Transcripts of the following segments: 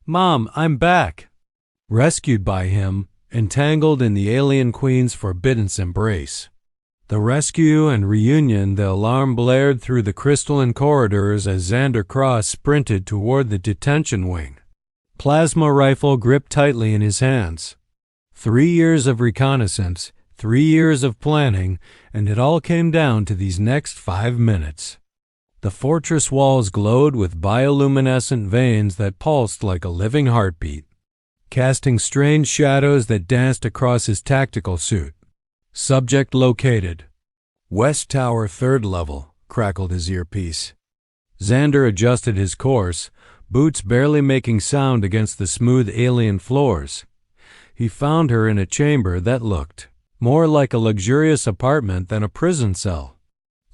Mom, I'm back. Rescued by him, entangled in the alien queen's forbidden embrace. The rescue and reunion, the alarm blared through the crystalline corridors as Xander Cross sprinted toward the detention wing. Plasma rifle gripped tightly in his hands. 3 years of reconnaissance, 3 years of planning, and it all came down to these next 5 minutes. The fortress walls glowed with bioluminescent veins that pulsed like a living heartbeat, casting strange shadows that danced across his tactical suit. Subject located. West Tower, 3rd level, crackled his earpiece. Xander adjusted his course, boots barely making sound against the smooth alien floors. He found her in a chamber that looked more like a luxurious apartment than a prison cell.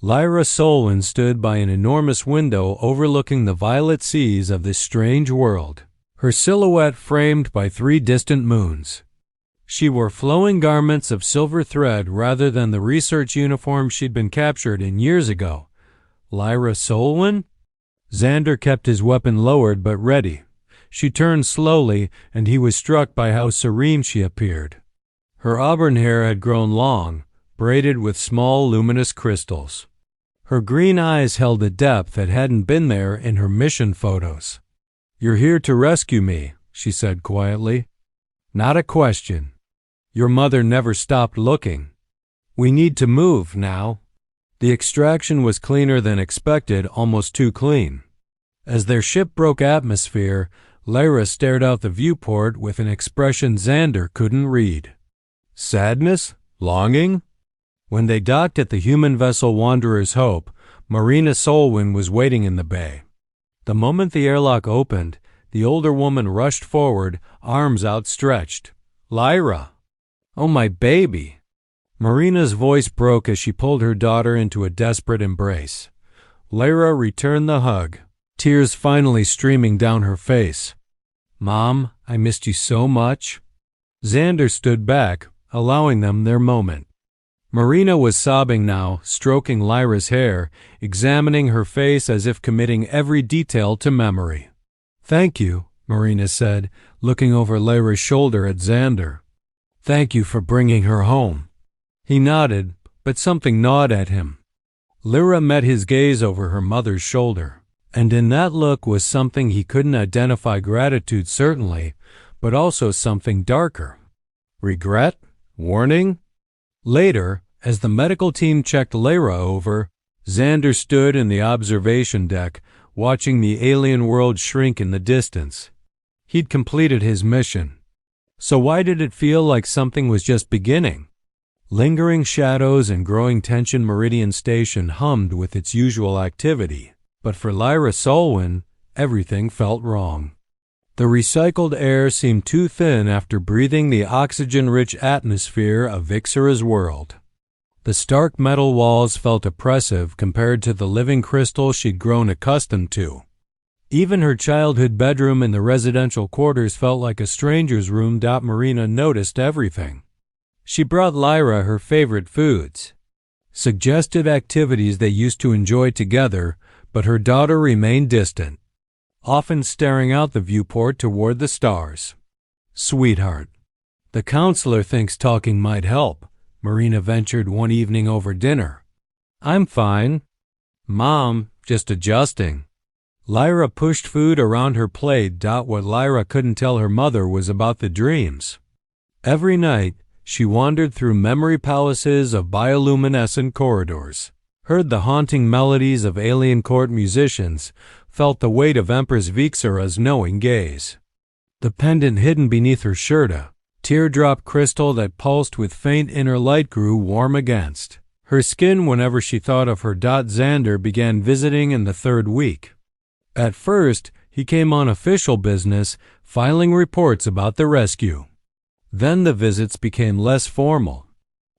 Lyra Solwyn stood by an enormous window overlooking the violet seas of this strange world, her silhouette framed by 3 distant moons. She wore flowing garments of silver thread rather than the research uniform she'd been captured in years ago. Lyra Solwyn? Xander kept his weapon lowered but ready. She turned slowly, and he was struck by how serene she appeared. Her auburn hair had grown long, braided with small luminous crystals. Her green eyes held a depth that hadn't been there in her mission photos. "You're here to rescue me," she said quietly. "Not a question. Your mother never stopped looking. We need to move now." The extraction was cleaner than expected, almost too clean. As their ship broke atmosphere, Lyra stared out the viewport with an expression Xander couldn't read. Sadness? Longing? When they docked at the human vessel Wanderer's Hope, Marina Solwyn was waiting in the bay. The moment the airlock opened, the older woman rushed forward, arms outstretched. "Lyra! Oh, my baby!" Marina's voice broke as she pulled her daughter into a desperate embrace. Lyra returned the hug, tears finally streaming down her face. "Mom, I missed you so much." Xander stood back, allowing them their moment. Marina was sobbing now, stroking Lyra's hair, examining her face as if committing every detail to memory. "Thank you," Marina said, looking over Lyra's shoulder at Xander. "Thank you for bringing her home." He nodded, but something gnawed at him. Lyra met his gaze over her mother's shoulder, and in that look was something he couldn't identify. Gratitude, certainly, but also something darker. Regret? Warning? Later, as the medical team checked Lyra over, Xander stood in the observation deck, watching the alien world shrink in the distance. He'd completed his mission. So why did it feel like something was just beginning? Lingering shadows and growing tension. Meridian Station hummed with its usual activity, but for Lyra Solwyn, everything felt wrong. The recycled air seemed too thin after breathing the oxygen-rich atmosphere of Ixera's world. The stark metal walls felt oppressive compared to the living crystal she'd grown accustomed to. Even her childhood bedroom in the residential quarters felt like a stranger's room. Marina noticed everything. She brought Lyra her favorite foods, suggestive activities they used to enjoy together, but her daughter remained distant, often staring out the viewport toward the stars. "Sweetheart, the counselor thinks talking might help," Marina ventured one evening over dinner. "I'm fine. Mom, just adjusting." Lyra pushed food around her plate. What Lyra couldn't tell her mother was about the dreams. Every night, she wandered through memory palaces of bioluminescent corridors, heard the haunting melodies of alien court musicians, felt the weight of Empress Vixera's knowing gaze. The pendant hidden beneath her shirt, a teardrop crystal that pulsed with faint inner light, grew warm against her skin whenever she thought of her. Xander began visiting in the 3rd week. At first, he came on official business, filing reports about the rescue. Then the visits became less formal.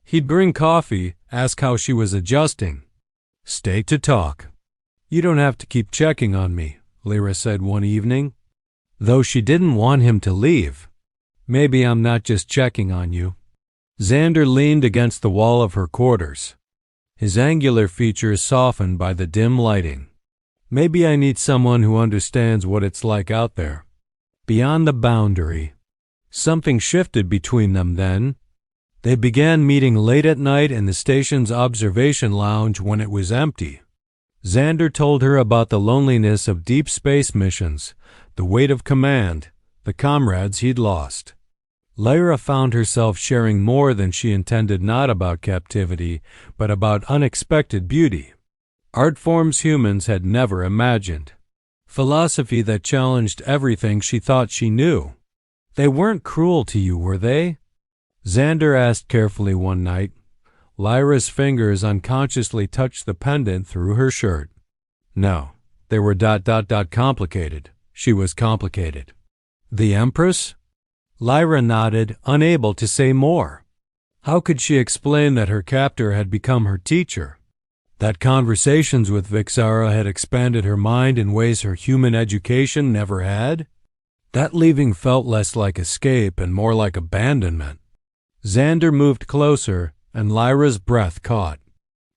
He'd bring coffee, ask how she was adjusting, stay to talk. "You don't have to keep checking on me," Lyra said one evening, though she didn't want him to leave. "Maybe I'm not just checking on you." Xander leaned against the wall of her quarters, his angular features softened by the dim lighting. "Maybe I need someone who understands what it's like out there." beyond the boundary. Something shifted between them then. They began meeting late at night in the station's observation lounge when it was empty. Xander told her about the loneliness of deep space missions, the weight of command, the comrades he'd lost. Lyra found herself sharing more than she intended, not about captivity, but about unexpected beauty. Art forms humans had never imagined. Philosophy that challenged everything she thought she knew. They weren't cruel to you, were they? Xander asked carefully one night. Lyra's fingers unconsciously touched the pendant through her shirt. No, they were ... complicated. She was complicated. The Empress? Lyra nodded, unable to say more. How could she explain that her captor had become her teacher? That conversations with Vixara had expanded her mind in ways her human education never had? That leaving felt less like escape and more like abandonment. Xander moved closer, and Lyra's breath caught.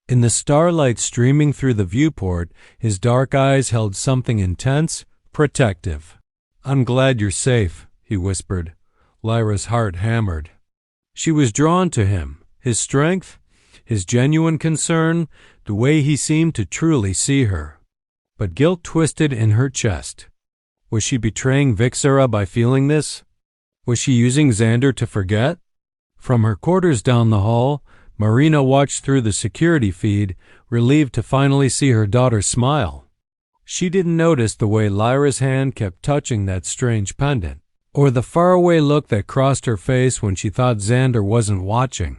In the starlight streaming through the viewport, his dark eyes held something intense, protective. "I'm glad you're safe," he whispered. Lyra's heart hammered. She was drawn to him, his strength, his genuine concern, the way he seemed to truly see her. But guilt twisted in her chest. Was she betraying Vixara by feeling this? Was she using Xander to forget? From her quarters down the hall, Marina watched through the security feed, relieved to finally see her daughter smile. She didn't notice the way Lyra's hand kept touching that strange pendant, or the faraway look that crossed her face when she thought Xander wasn't watching.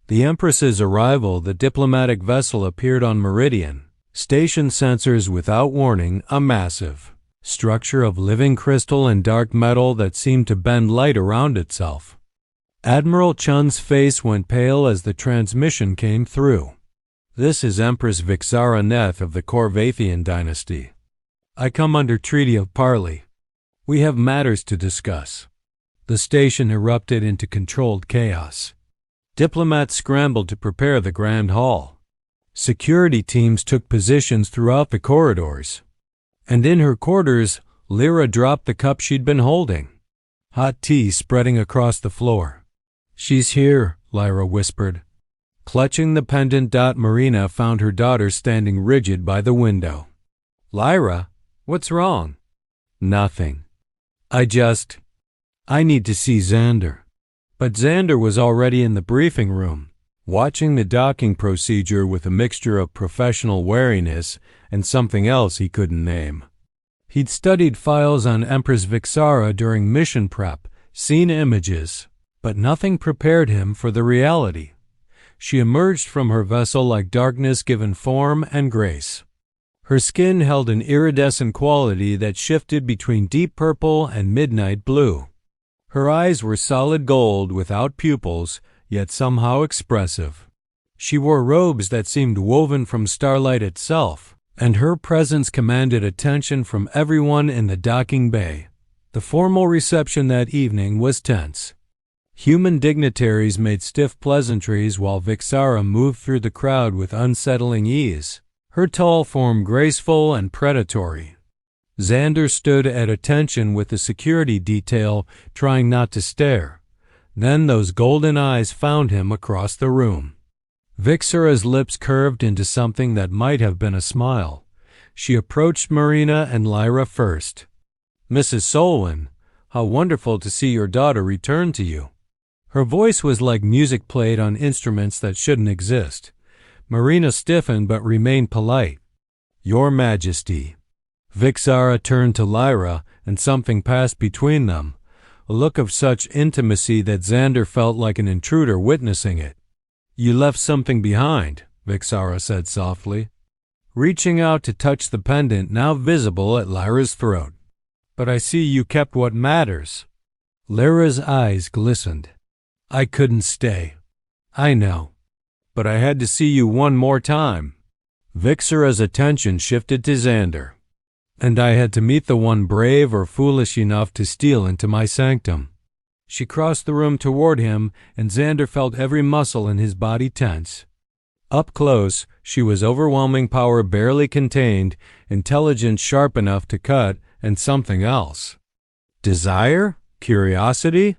The Empress's arrival, the diplomatic vessel appeared on Meridian. Station sensors without warning, a massive structure of living crystal and dark metal that seemed to bend light around itself. Admiral Chun's face went pale as the transmission came through. "This is Empress Vixara Neth of the Corvathian dynasty. I come under Treaty of Parley. We have matters to discuss." The station erupted into controlled chaos. Diplomats scrambled to prepare the Grand Hall. Security teams took positions throughout the corridors. And in her quarters, Lyra dropped the cup she'd been holding. Hot tea spreading across the floor. "She's here," Lyra whispered. Clutching the pendant, Marina found her daughter standing rigid by the window. "Lyra, what's wrong?" "Nothing. I need to see Xander." But Xander was already in the briefing room, watching the docking procedure with a mixture of professional wariness and something else he couldn't name. He'd studied files on Empress Vixara during mission prep, seen images, but nothing prepared him for the reality. She emerged from her vessel like darkness given form and grace. Her skin held an iridescent quality that shifted between deep purple and midnight blue. Her eyes were solid gold without pupils, yet somehow expressive. She wore robes that seemed woven from starlight itself, and her presence commanded attention from everyone in the docking bay. The formal reception that evening was tense. Human dignitaries made stiff pleasantries while Vixara moved through the crowd with unsettling ease, her tall form graceful and predatory. Xander stood at attention with the security detail, trying not to stare. Then those golden eyes found him across the room. Vixara's lips curved into something that might have been a smile. She approached Marina and Lyra first. "Mrs. Solwyn, how wonderful to see your daughter return to you." Her voice was like music played on instruments that shouldn't exist. Marina stiffened but remained polite. "Your Majesty." Vixara turned to Lyra, and something passed between them, a look of such intimacy that Xander felt like an intruder witnessing it. "You left something behind," Vixara said softly, reaching out to touch the pendant now visible at Lyra's throat. "But I see you kept what matters." Lyra's eyes glistened. "I couldn't stay." "I know. But I had to see you one more time." Vixara's attention shifted to Xander. "And I had to meet the one brave or foolish enough to steal into my sanctum." She crossed the room toward him, and Xander felt every muscle in his body tense. Up close, she was overwhelming power barely contained, intelligence sharp enough to cut, and something else. Desire? Curiosity?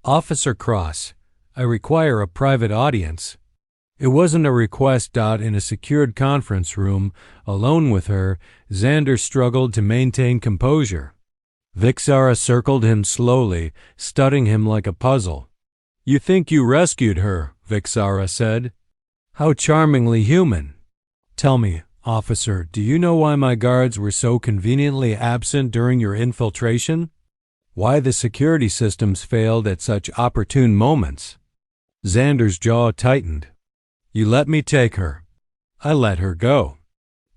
Officer Cross, I require a private audience. It wasn't a request. In a secured conference room, alone with her, Xander struggled to maintain composure. Vixara circled him slowly, studying him like a puzzle. You think you rescued her, Vixara said. How charmingly human. Tell me, officer, do you know why my guards were so conveniently absent during your infiltration? Why the security systems failed at such opportune moments? Xander's jaw tightened. You let me take her. I let her go.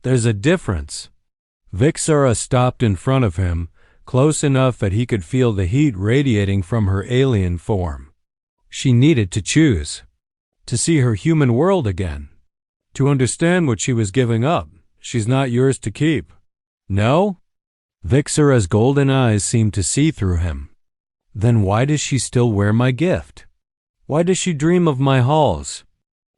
There's a difference. Vixara stopped in front of him, close enough that he could feel the heat radiating from her alien form. She needed to choose. To see her human world again. To understand what she was giving up. She's not yours to keep. No? Vixara's golden eyes seemed to see through him. Then why does she still wear my gift? Why does she dream of my halls?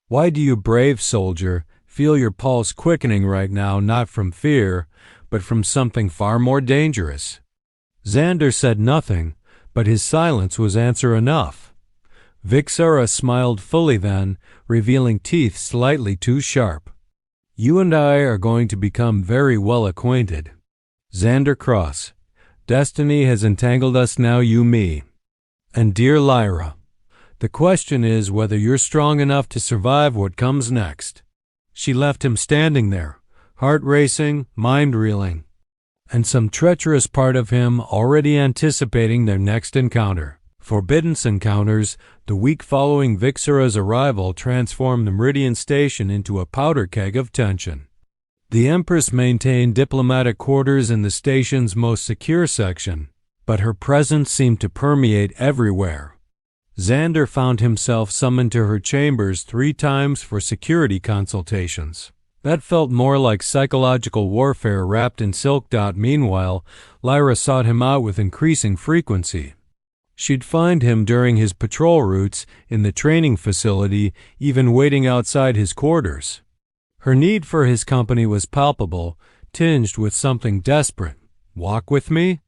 Why do you, brave soldier, feel your pulse quickening right now, not from fear, but from something far more dangerous? Xander said nothing, but his silence was answer enough. Vixara smiled fully then, revealing teeth slightly too sharp. You and I are going to become very well acquainted. Xander Cross, destiny has entangled us now, you, me. And dear Lyra, the question is whether you're strong enough to survive what comes next. She left him standing there, heart racing, mind reeling, and some treacherous part of him already anticipating their next encounter. Forbidden encounters, the week following Vixara's arrival, transformed the Meridian Station into a powder keg of tension. The Empress maintained diplomatic quarters in the station's most secure section, but her presence seemed to permeate everywhere. Xander found himself summoned to her chambers 3 times for security consultations. That felt more like psychological warfare wrapped in silk. Meanwhile, Lyra sought him out with increasing frequency. She'd find him during his patrol routes, in the training facility, even waiting outside his quarters. Her need for his company was palpable, tinged with something desperate. Walk with me?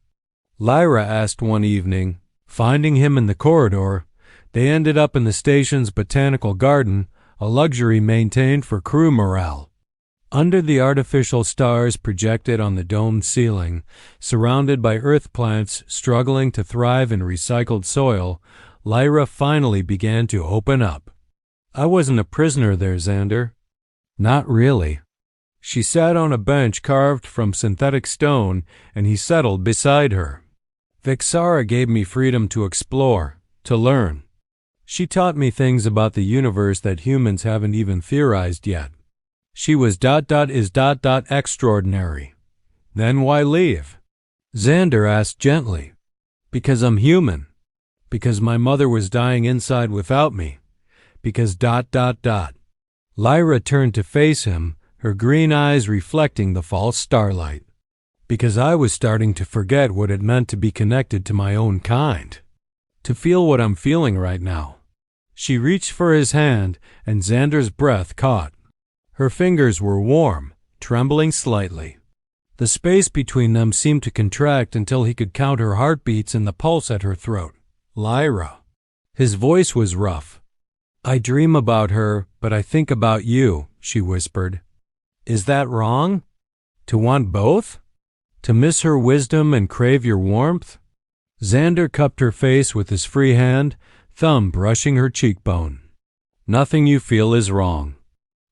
Lyra asked one evening. Finding him in the corridor, they ended up in the station's botanical garden, a luxury maintained for crew morale. Under the artificial stars projected on the domed ceiling, surrounded by earth plants struggling to thrive in recycled soil, Lyra finally began to open up. I wasn't a prisoner there, Xander. Not really. She sat on a bench carved from synthetic stone, and he settled beside her. Vixara gave me freedom to explore, to learn. She taught me things about the universe that humans haven't even theorized yet. She was extraordinary. Then why leave? Xander asked gently. Because I'm human. Because my mother was dying inside without me. Because ... Lyra turned to face him, her green eyes reflecting the false starlight. Because I was starting to forget what it meant to be connected to my own kind. To feel what I'm feeling right now. She reached for his hand, and Xander's breath caught. Her fingers were warm, trembling slightly. The space between them seemed to contract until he could count her heartbeats and the pulse at her throat. Lyra. His voice was rough. I dream about her, but I think about you, she whispered. Is that wrong? To want both? To miss her wisdom and crave your warmth? Xander cupped her face with his free hand, thumb brushing her cheekbone. Nothing you feel is wrong.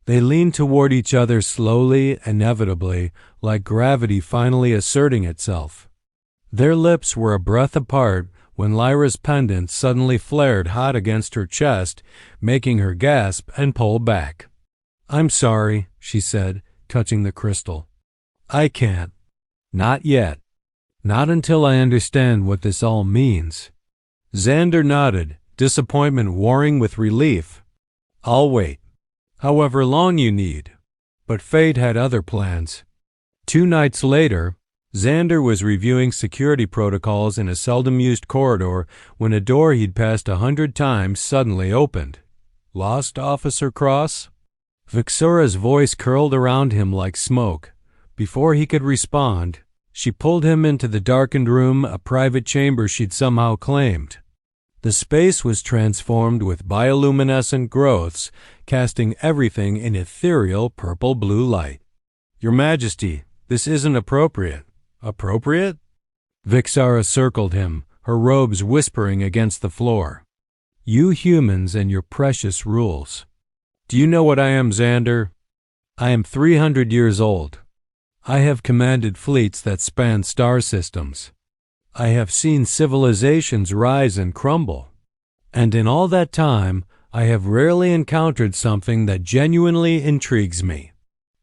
They leaned toward each other slowly, inevitably, like gravity finally asserting itself. Their lips were a breath apart when Lyra's pendant suddenly flared hot against her chest, making her gasp and pull back. I'm sorry, she said, touching the crystal. I can't. Not yet. Not until I understand what this all means. Xander nodded, disappointment warring with relief. I'll wait. However long you need. But fate had other plans. 2 nights later, Xander was reviewing security protocols in a seldom-used corridor when a door he'd passed 100 times suddenly opened. Lost, Officer Cross? Vixara's voice curled around him like smoke. Before he could respond, She pulled him into the darkened room, a private chamber she'd somehow claimed. The space was transformed with bioluminescent growths, casting everything in ethereal purple-blue light. "Your Majesty, this isn't appropriate." "Appropriate?" Vixara circled him, her robes whispering against the floor. "You humans and your precious rules. Do you know what I am, Xander? I am 300 years old. I have commanded fleets that span star systems. I have seen civilizations rise and crumble. And in all that time, I have rarely encountered something that genuinely intrigues me."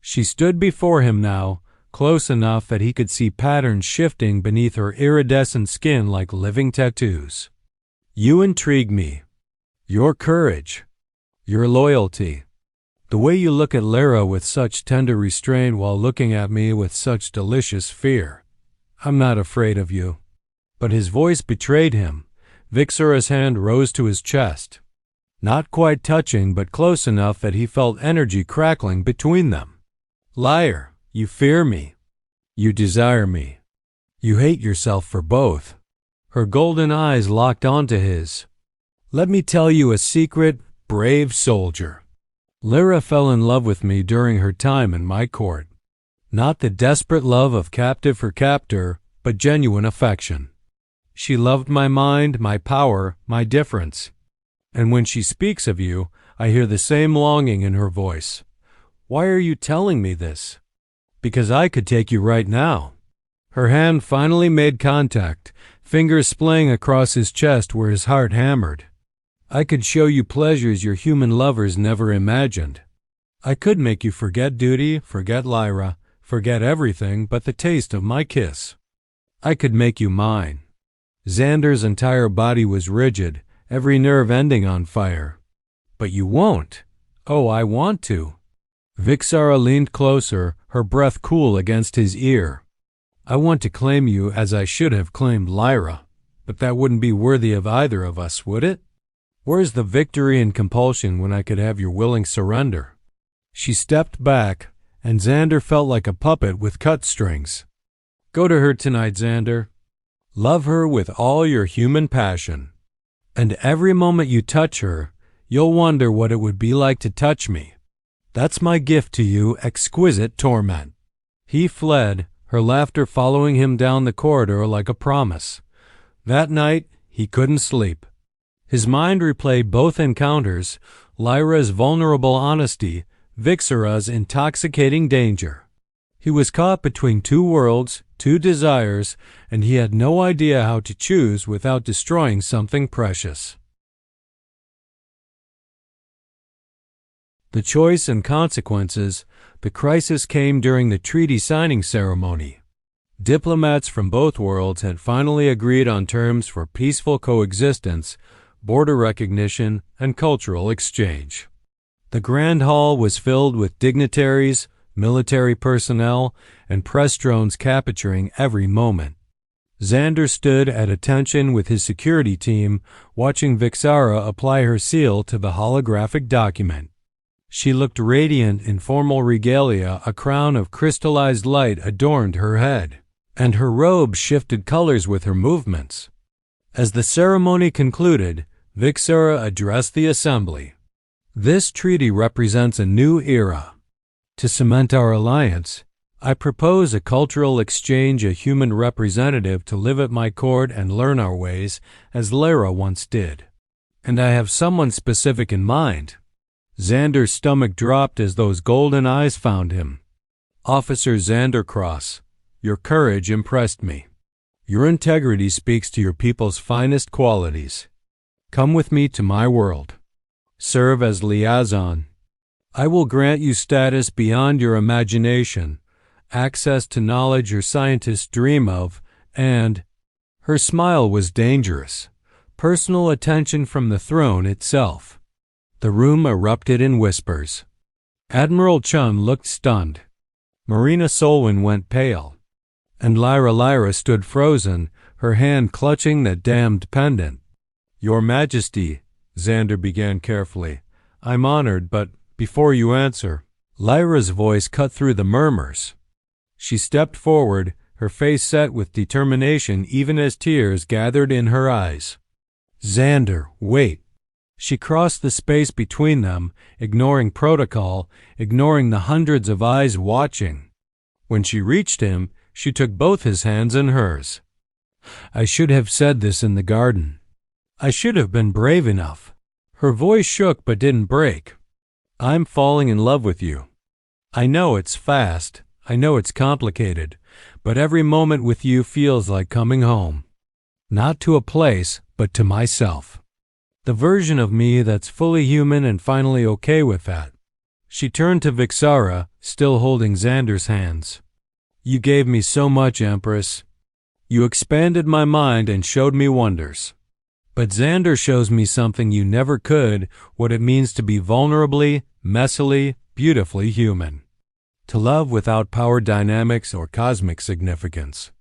She stood before him now, close enough that he could see patterns shifting beneath her iridescent skin like living tattoos. "You intrigue me. Your courage. Your loyalty. The way you look at Lara with such tender restraint while looking at me with such delicious fear. I'm not afraid of you." But his voice betrayed him. Vixara's hand rose to his chest. Not quite touching, but close enough that he felt energy crackling between them. "Liar, you fear me. You desire me. You hate yourself for both." Her golden eyes locked onto his. "Let me tell you a secret, brave soldier. Lara fell in love with me during her time in my court. Not the desperate love of captive for captor, but genuine affection. She loved my mind, my power, my difference. And when she speaks of you, I hear the same longing in her voice. Why are you telling me this? Because I could take you right now." Her hand finally made contact, fingers splaying across his chest where his heart hammered. "I could show you pleasures your human lovers never imagined. I could make you forget duty, forget Lyra, forget everything but the taste of my kiss. I could make you mine." Xander's entire body was rigid, every nerve ending on fire. "But you won't." "Oh, I want to." Vixara leaned closer, her breath cool against his ear. "I want to claim you as I should have claimed Lyra, but that wouldn't be worthy of either of us, would it? Where's the victory and compulsion when I could have your willing surrender?" She stepped back, and Xander felt like a puppet with cut strings. "Go to her tonight, Xander. Love her with all your human passion. And every moment you touch her, you'll wonder what it would be like to touch me. That's my gift to you, exquisite torment." He fled, her laughter following him down the corridor like a promise. That night, he couldn't sleep. His mind replayed both encounters, Lyra's vulnerable honesty, Vixara's intoxicating danger. He was caught between two worlds, two desires, and he had no idea how to choose without destroying something precious. The choice and consequences. The crisis came during the treaty signing ceremony. Diplomats from both worlds had finally agreed on terms for peaceful coexistence, border recognition, and cultural exchange. The Grand Hall was filled with dignitaries, military personnel, and press drones capturing every moment. Xander stood at attention with his security team, watching Vixara apply her seal to the holographic document. She looked radiant in formal regalia, a crown of crystallized light adorned her head, and her robe shifted colors with her movements. As the ceremony concluded, Vixara addressed the assembly. "This treaty represents a new era. To cement our alliance, I propose a cultural exchange, a human representative to live at my court and learn our ways, as Lara once did. And I have someone specific in mind." Xander's stomach dropped as those golden eyes found him. "Officer Xander Cross, your courage impressed me. Your integrity speaks to your people's finest qualities. Come with me to my world. Serve as liaison. I will grant you status beyond your imagination, access to knowledge your scientists dream of, and—" her smile was dangerous, personal attention from the throne itself. The room erupted in whispers. Admiral Chun looked stunned. Marina Solwyn went pale. And Lyra stood frozen, her hand clutching that damned pendant. "Your Majesty," Xander began carefully, "I'm honored, but before you answer—" Lyra's voice cut through the murmurs. She stepped forward, her face set with determination even as tears gathered in her eyes. "Xander, wait." She crossed the space between them, ignoring protocol, ignoring the hundreds of eyes watching. When she reached him, she took both his hands in hers. "I should have said this in the garden. I should have been brave enough." Her voice shook but didn't break. "I'm falling in love with you. I know it's fast, I know it's complicated, but every moment with you feels like coming home. Not to a place, but to myself. The version of me that's fully human and finally okay with that." She turned to Vixara, still holding Xander's hands. "You gave me so much, Empress. You expanded my mind and showed me wonders. But Xander shows me something you never could, what it means to be vulnerably, messily, beautifully human. To love without power dynamics or cosmic significance.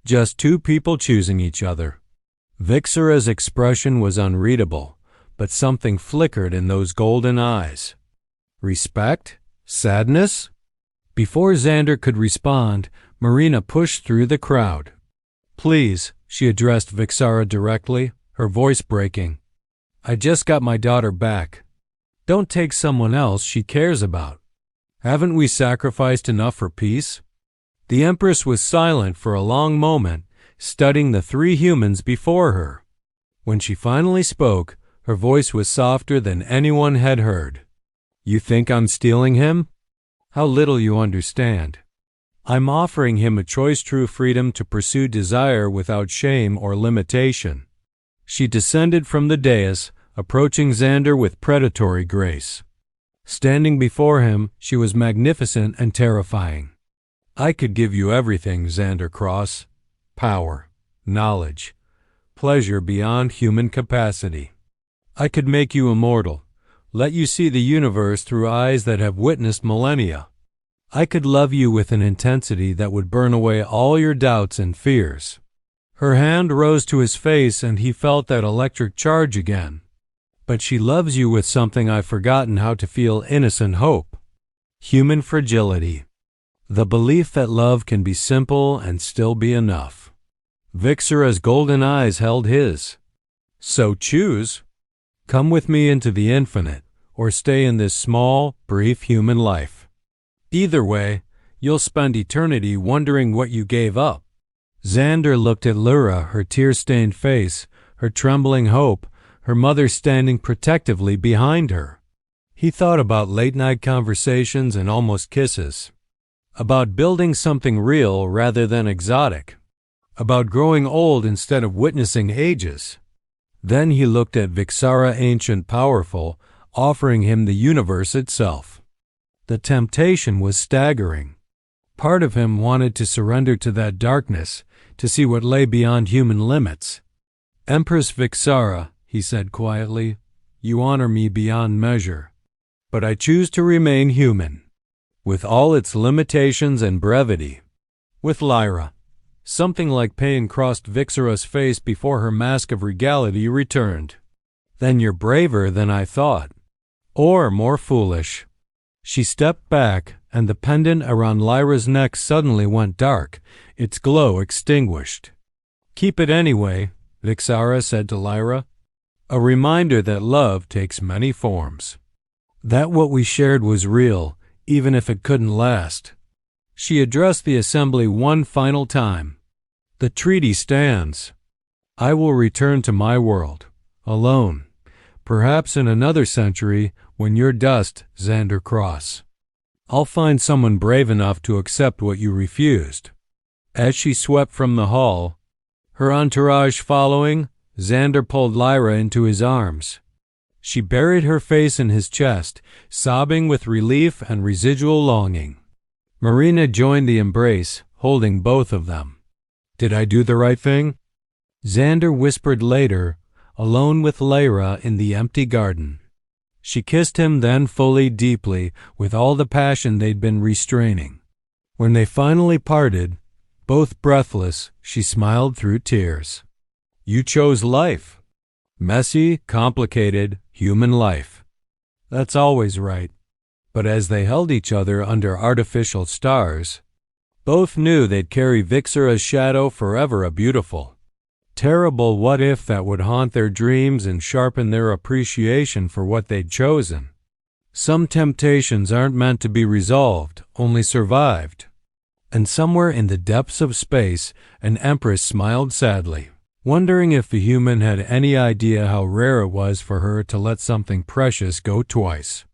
Just two people choosing each other." Vixara's expression was unreadable, but something flickered in those golden eyes. Respect? Sadness? Before Xander could respond, Marina pushed through the crowd. "Please," she addressed Vixara directly, her voice breaking. "I just got my daughter back. Don't take someone else she cares about. Haven't we sacrificed enough for peace?" The Empress was silent for a long moment, studying the three humans before her. When she finally spoke, her voice was softer than anyone had heard. "You think I'm stealing him? How little you understand. I'm offering him a choice, true freedom to pursue desire without shame or limitation." She descended from the dais, approaching Xander with predatory grace. Standing before him, she was magnificent and terrifying. "I could give you everything, Xander Cross. Power, knowledge, pleasure beyond human capacity. I could make you immortal, let you see the universe through eyes that have witnessed millennia. I could love you with an intensity that would burn away all your doubts and fears." Her hand rose to his face and he felt that electric charge again. "But she loves you with something I've forgotten how to feel: innocent hope. Human fragility. The belief that love can be simple and still be enough." Vixara's golden eyes held his. "So choose. Come with me into the infinite, or stay in this small, brief human life. Either way, you'll spend eternity wondering what you gave up." Xander looked at Lyra, her tear-stained face, her trembling hope, her mother standing protectively behind her. He thought about late-night conversations and almost kisses. About building something real rather than exotic. About growing old instead of witnessing ages. Then he looked at Vixara, ancient, powerful, offering him the universe itself. The temptation was staggering. Part of him wanted to surrender to that darkness, to see what lay beyond human limits. "Empress Vixara," he said quietly, "you honor me beyond measure. But I choose to remain human, with all its limitations and brevity." With Lyra. Something like pain crossed Vixara's face before her mask of regality returned. "Then you're braver than I thought. Or more foolish." She stepped back, and the pendant around Lyra's neck suddenly went dark, its glow extinguished. "Keep it anyway," Vixara said to Lyra. "A reminder that love takes many forms. That what we shared was real, even if it couldn't last." She addressed the assembly one final time. "The treaty stands. I will return to my world, alone, perhaps in another century when you're dust, Xander Cross. I'll find someone brave enough to accept what you refused." As she swept from the hall, her entourage following, Xander pulled Lyra into his arms. She buried her face in his chest, sobbing with relief and residual longing. Marina joined the embrace, holding both of them. "Did I do the right thing?" Xander whispered later, alone with Lyra in the empty garden. She kissed him then fully, deeply, with all the passion they'd been restraining. When they finally parted, both breathless, she smiled through tears. "You chose life. Messy, complicated, human life. That's always right." But as they held each other under artificial stars, Both knew they'd carry Vixara's shadow forever, a beautiful, terrible what-if that would haunt their dreams and sharpen their appreciation for what they'd chosen. Some temptations aren't meant to be resolved, only survived. And somewhere in the depths of space, an empress smiled sadly, wondering if the human had any idea how rare it was for her to let something precious go twice.